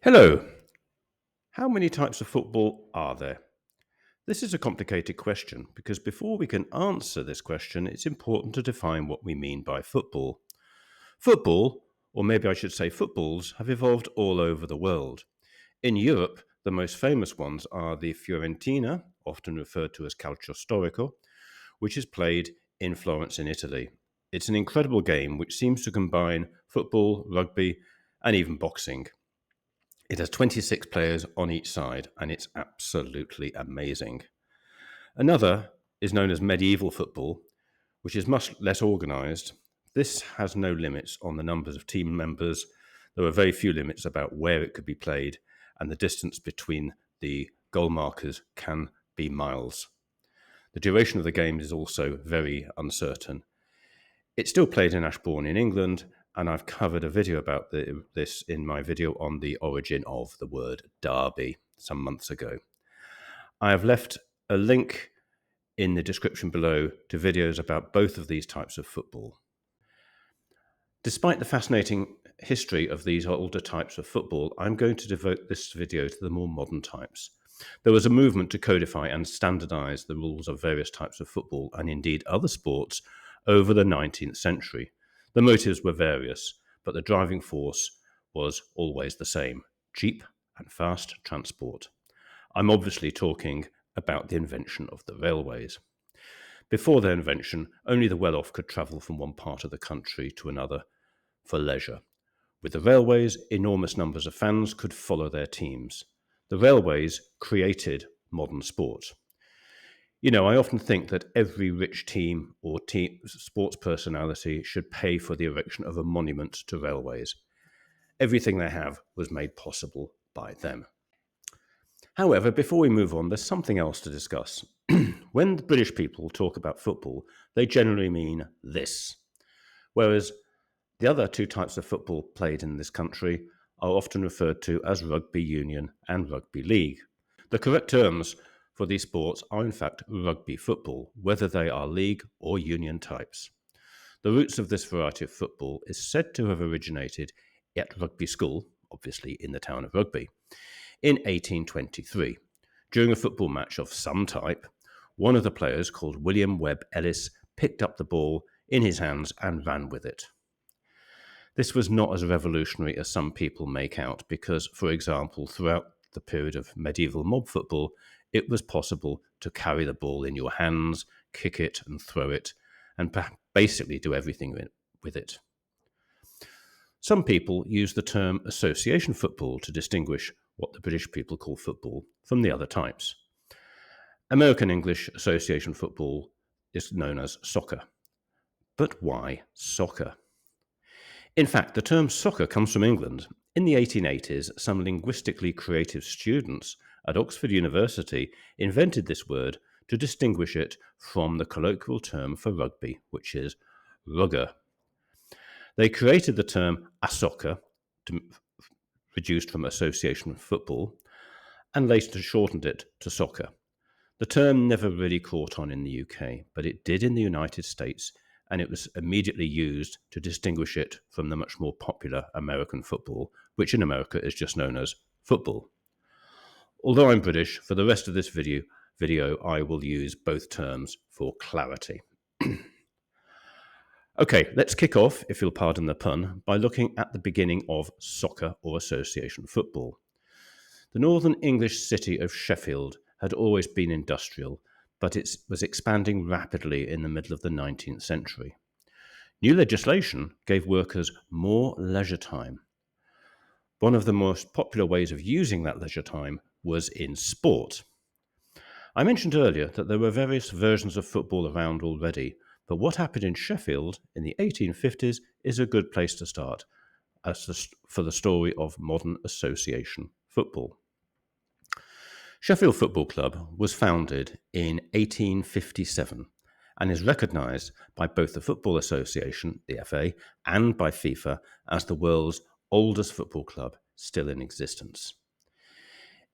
Hello. How many types of football are there? This is a complicated question because before we can answer this question, it's important to define what we mean by football. Football, or maybe I should say footballs, have evolved all over the world. In Europe, the most famous ones are the Fiorentina, often referred to as calcio storico, which is played in Florence in Italy. It's an incredible game which seems to combine football, rugby, and even boxing. It has 26 players on each side, and it's absolutely amazing. Another is known as medieval football, which is much less organised. This has no limits on the numbers of team members. There are very few limits about where it could be played, and the distance between the goal markers can be miles. The duration of the game is also very uncertain. It's still played in Ashbourne in England, and I've covered a video about this in my video on the origin of the word derby some months ago. I have left a link in the description below to videos about both of these types of football. Despite the fascinating history of these older types of football, I'm going to devote this video to the more modern types. There was a movement to codify and standardise the rules of various types of football, and indeed other sports, over the 19th century. The motives were various, but the driving force was always the same: cheap and fast transport. I'm obviously talking about the invention of the railways. Before their invention, only the well-off could travel from one part of the country to another for leisure. With the railways, enormous numbers of fans could follow their teams. The railways created modern sport. You know, I often think that every rich team or sports personality should pay for the erection of a monument to railways. Everything they have was made possible by them. However, before we move on, there's something else to discuss. When the British people talk about football, they generally mean this, whereas the other two types of football played in this country are often referred to as rugby union and rugby league. The correct terms for these sports are in fact rugby football, whether they are league or union types. The roots of this variety of football is said to have originated at rugby school, obviously in the town of Rugby, in 1823. During a football match of some type, one of the players, called William Webb Ellis, picked up the ball in his hands and ran with it. This was not as revolutionary as some people make out because, for example, throughout the period of medieval mob football, it was possible to carry the ball in your hands, kick it and throw it, and basically do everything with it. Some people use the term association football to distinguish what the British people call football from the other types. American English association football is known as soccer. But why soccer? In fact, the term soccer comes from England. In the 1880s, some linguistically creative students at Oxford University invented this word to distinguish it from the colloquial term for rugby, which is rugger. They created the term a soccer, reduced from association football, and later shortened it to soccer. The term never really caught on in the UK, but it did in the United States, and it was immediately used to distinguish it from the much more popular American football, which in America is just known as football. Although I'm British, for the rest of this video I will use both terms for clarity. Okay, let's kick off, if you'll pardon the pun, by looking at the beginning of soccer or association football. The northern English city of Sheffield had always been industrial, but it was expanding rapidly in the middle of the 19th century. New legislation gave workers more leisure time. One of the most popular ways of using that leisure time was in sport. I mentioned earlier that there were various versions of football around already, but what happened in Sheffield in the 1850s is a good place to start for the story of modern association football. Sheffield Football Club was founded in 1857 and is recognised by both the Football Association, the FA, and by FIFA as the world's oldest football club still in existence.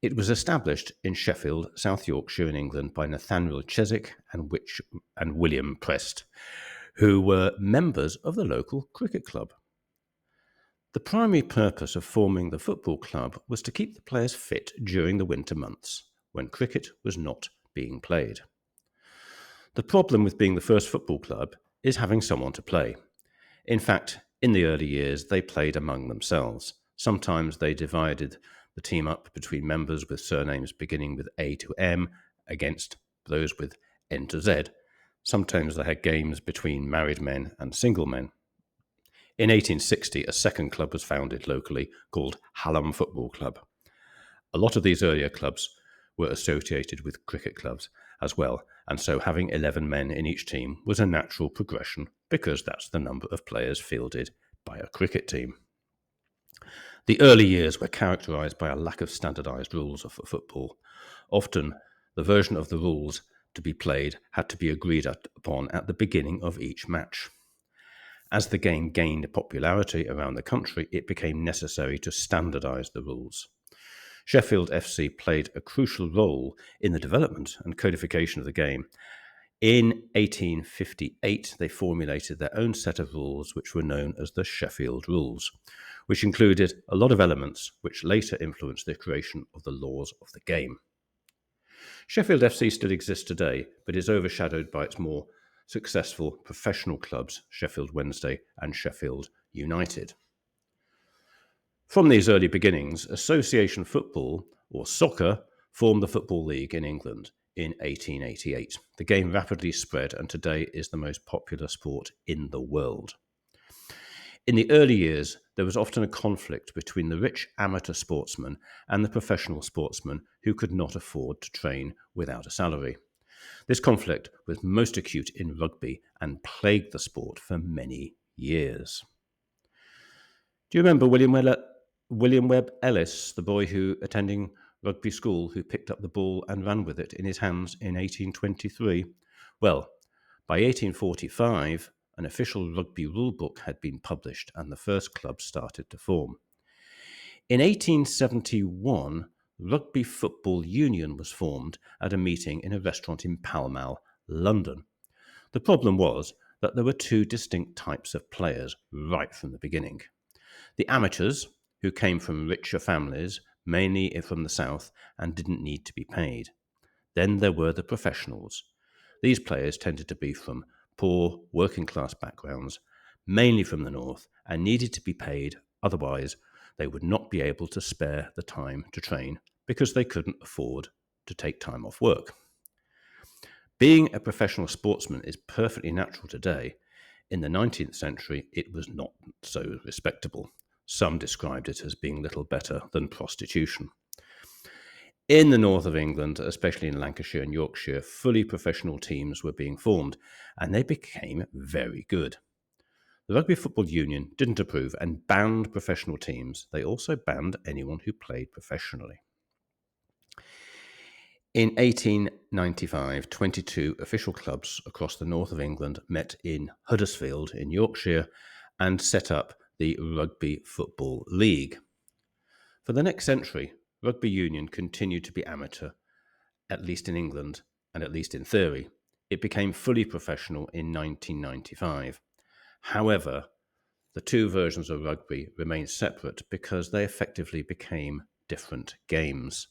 It was established in Sheffield, South Yorkshire in England by Nathaniel Chiswick and William Prest, who were members of the local cricket club. The primary purpose of forming the football club was to keep the players fit during the winter months, when cricket was not being played. The problem with being the first football club is having someone to play. In fact, in the early years, they played among themselves. Sometimes they divided the team up between members with surnames beginning with A to M against those with N to Z. Sometimes they had games between married men and single men. In 1860, a second club was founded locally called Hallam Football Club. A lot of these earlier clubs were associated with cricket clubs as well, and so having 11 men in each team was a natural progression because that's the number of players fielded by a cricket team. The early years were characterised by a lack of standardised rules for football. Often, the version of the rules to be played had to be agreed upon at the beginning of each match. As the game gained popularity around the country, it became necessary to standardise the rules. Sheffield FC played a crucial role in the development and codification of the game. In 1858, they formulated their own set of rules, which were known as the Sheffield Rules, which included a lot of elements which later influenced the creation of the laws of the game. Sheffield FC still exists today, but is overshadowed by its more successful professional clubs, Sheffield Wednesday and Sheffield United. From these early beginnings, association football, or soccer, formed the Football League in England in 1888. The game rapidly spread and today is the most popular sport in the world. In the early years, there was often a conflict between the rich amateur sportsmen and the professional sportsmen who could not afford to train without a salary. This conflict was most acute in rugby and plagued the sport for many years. Do you remember William Webb Ellis, the boy who, attending rugby school, who picked up the ball and ran with it in his hands in 1823? Well, by 1845, an official rugby rule book had been published and the first club started to form. In 1871, Rugby Football Union was formed at a meeting in a restaurant in Pall Mall, London. The problem was that there were two distinct types of players right from the beginning. The amateurs, who came from richer families, mainly from the south, and didn't need to be paid. Then there were the professionals. These players tended to be from poor, working-class backgrounds, mainly from the north, and needed to be paid, otherwise they would not be able to spare the time to train because they couldn't afford to take time off work. Being a professional sportsman is perfectly natural today. In the 19th century, it was not so respectable. Some described it as being little better than prostitution. In the north of England, especially in Lancashire and Yorkshire, fully professional teams were being formed, and they became very good. The Rugby Football Union didn't approve and banned professional teams. They also banned anyone who played professionally. In 1895, 22 official clubs across the north of England met in Huddersfield in Yorkshire and set up the Rugby Football League. For the next century, rugby union continued to be amateur, at least in England and at least in theory. It became fully professional in 1995. However, the two versions of rugby remained separate because they effectively became different games.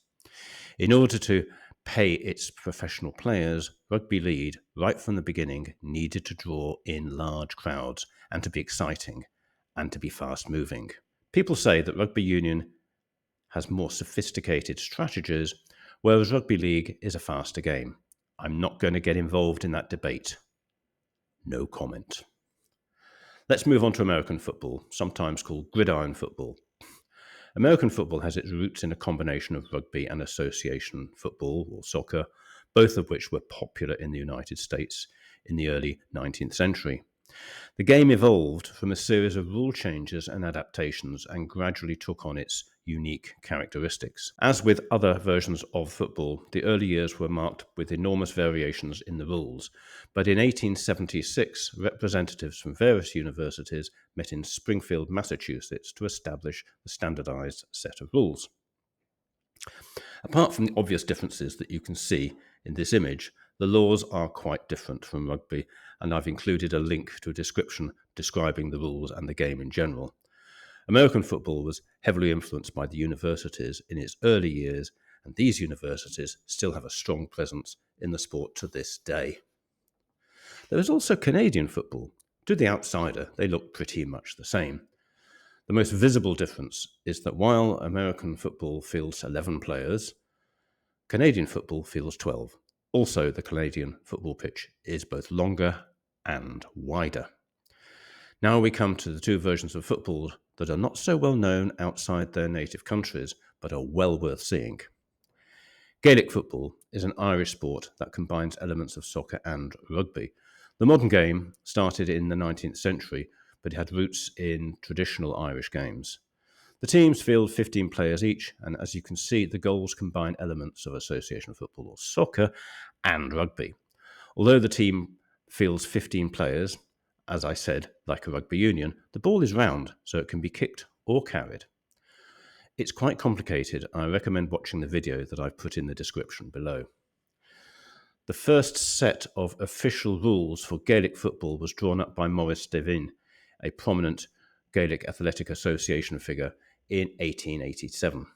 In order to pay its professional players, rugby league, right from the beginning, needed to draw in large crowds and to be exciting and to be fast-moving. People say that rugby union has more sophisticated strategies, whereas rugby league is a faster game. I'm not going to get involved in that debate. No comment. Let's move on to American football, sometimes called gridiron football. American football has its roots in a combination of rugby and association football, or soccer, both of which were popular in the United States in the early 19th century. The game evolved from a series of rule changes and adaptations and gradually took on its unique characteristics. As with other versions of football, the early years were marked with enormous variations in the rules, but in 1876, representatives from various universities met in Springfield, Massachusetts to establish the standardized set of rules. Apart from the obvious differences that you can see in this image, the laws are quite different from rugby, and I've included a link to a description describing the rules and the game in general. American football was heavily influenced by the universities in its early years, and these universities still have a strong presence in the sport to this day. There is also Canadian football. To the outsider, they look pretty much the same. The most visible difference is that while American football fields 11 players, Canadian football fields 12. Also, the Canadian football pitch is both longer and wider. Now we come to the two versions of football that are not so well known outside their native countries, but are well worth seeing. Gaelic football is an Irish sport that combines elements of soccer and rugby. The modern game started in the 19th century, but it had roots in traditional Irish games. The teams field 15 players each, and as you can see, the goals combine elements of association football or soccer and rugby. Although the team fields 15 players, as I said, like a rugby union, the ball is round, so it can be kicked or carried. It's quite complicated, and I recommend watching the video that I've put in the description below. The first set of official rules for Gaelic football was drawn up by Maurice Devine, a prominent Gaelic Athletic Association figure, in 1887.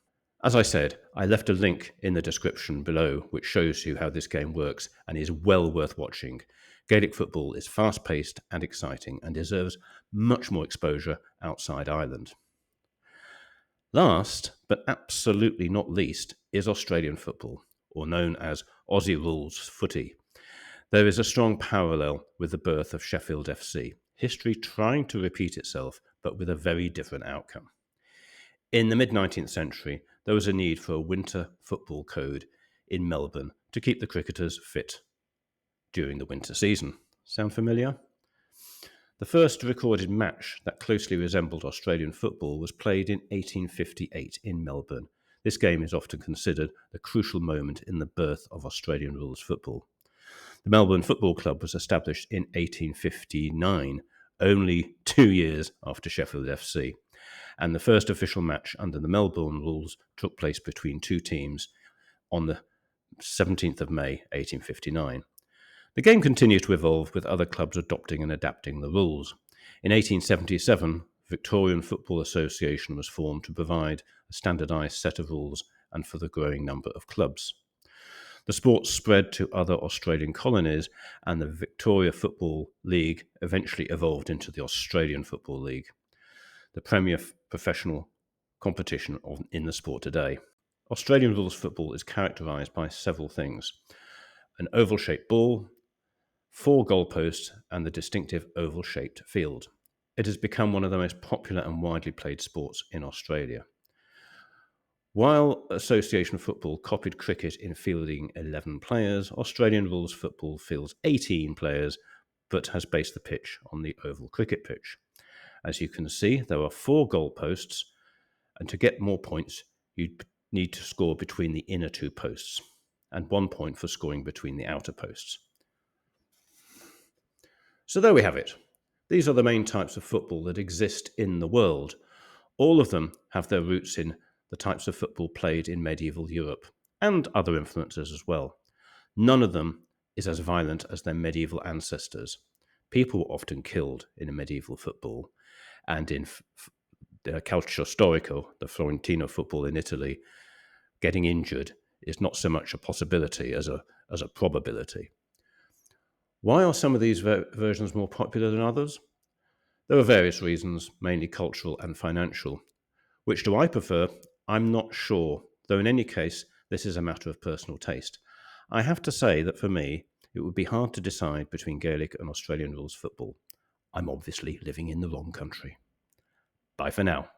As I said, I left a link in the description below which shows you how this game works and is well worth watching. Gaelic football is fast-paced and exciting and deserves much more exposure outside Ireland. Last, but absolutely not least, is Australian football, or known as Aussie Rules footy. There is a strong parallel with the birth of Sheffield FC, history trying to repeat itself, but with a very different outcome. In the mid-19th century, there was a need for a winter football code in Melbourne to keep the cricketers fit during the winter season. Sound familiar? The first recorded match that closely resembled Australian football was played in 1858 in Melbourne. This game is often considered the crucial moment in the birth of Australian rules football. The Melbourne Football Club was established in 1859, only 2 years after Sheffield FC, and the first official match under the Melbourne rules took place between two teams on the 17th of May 1859. The game continued to evolve, with other clubs adopting and adapting the rules. In 1877, Victorian Football Association was formed to provide a standardised set of rules and for the growing number of clubs. The sport spread to other Australian colonies, and the Victoria Football League eventually evolved into the Australian Football League, the premier professional competition in the sport today. Australian rules football is characterised by several things: an oval-shaped ball, 4 goalposts, and the distinctive oval-shaped field. It has become one of the most popular and widely played sports in Australia. While association football copied cricket in fielding 11 players, Australian rules football fields 18 players, but has based the pitch on the oval cricket pitch. As you can see, there are 4 goalposts, and to get more points, you need to score between the inner 2 posts, and 1 point for scoring between the outer posts. So there we have it. These are the main types of football that exist in the world. All of them have their roots in the types of football played in medieval Europe, and other influences as well. None of them is as violent as their medieval ancestors. People were often killed in medieval football, and in Calcio Storico, the Fiorentina football in Italy, getting injured is not so much a possibility as a probability. Why are some of these versions more popular than others? There are various reasons, mainly cultural and financial. Which do I prefer? I'm not sure, though in any case, this is a matter of personal taste. I have to say that for me, it would be hard to decide between Gaelic and Australian rules football. I'm obviously living in the wrong country. Bye for now.